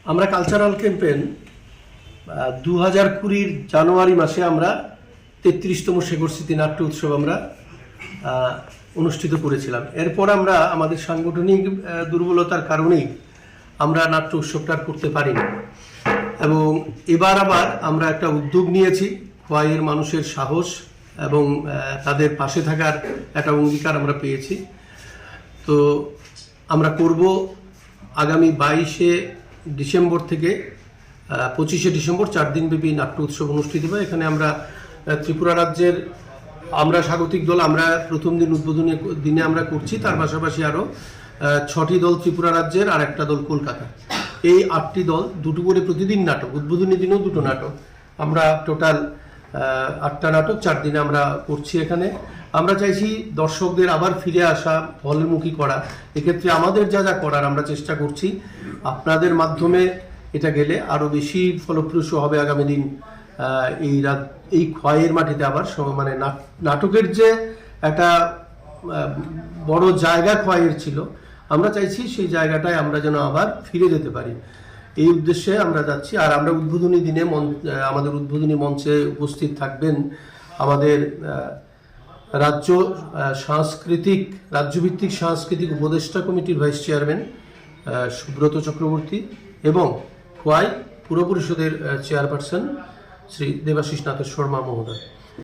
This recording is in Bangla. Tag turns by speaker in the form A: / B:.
A: আমরা কালচারাল ক্যাম্পেইন 2020 জানুয়ারি মাসে আমরা 33তম শেখর স্মৃতি নাট্য উৎসব আমরা অনুষ্ঠিত করেছিলাম। এরপর আমরা আমাদের সাংগঠনিক দুর্বলতার কারণেই আমরা নাট্য উৎসবটা করতে পারিনি এবং এবার আবার আমরা একটা উদ্যোগ নিয়েছি। খোয়াইয়ের মানুষের সাহস এবং তাদের পাশে থাকার একটা অঙ্গীকার আমরা পেয়েছি। তো আমরা করব আগামী 22শে ডিসেম্বর থেকে 25শে ডিসেম্বর 4 দিনব্যাপী নাট্য উৎসব অনুষ্ঠিত হবে। এখানে আমরা ত্রিপুরা রাজ্যের আমরা স্বাগতিক দল আমরা প্রথম দিন উদ্বোধনী দিনে আমরা করছি, তার পাশাপাশি আরও 6টি দল ত্রিপুরা রাজ্যের আর একটা দল কলকাতা। এই 8টি দল দুটো করে প্রতিদিন নাটক, উদ্বোধনী দিনেও দুটো নাটক, আমরা টোটাল 8টা নাটক 4 দিনে আমরা করছি। এখানে আমরা চাইছি দর্শকদের আবার ফিরে আসা, হলমুখী করা। এক্ষেত্রে আমাদের যা যা করার আমরা চেষ্টা করছি। আপনাদের মাধ্যমে এটা গেলে আরও বেশি ফলপ্রসূ হবে আগামী দিন। এই খোয়াইয়ের মাটিতে আবার মানে নাটকের যে একটা বড় জায়গা খোয়াইয়ের ছিল, আমরা চাইছি সেই জায়গাটায় আমরা যেন আবার ফিরে যেতে পারি। এই উদ্দেশ্যে আমরা যাচ্ছি। আর আমরা উদ্বোধনী দিনে আমাদের উদ্বোধনী মঞ্চে উপস্থিত থাকবেন আমাদের রাজ্যভিত্তিক সাংস্কৃতিক উপদেষ্টা কমিটির ভাইস চেয়ারম্যান সুব্রত চক্রবর্তী এবং খোয়াই পুর পরিষদের চেয়ারপারসন শ্রী দেবাশিস নাথ শর্মা মহোদয়।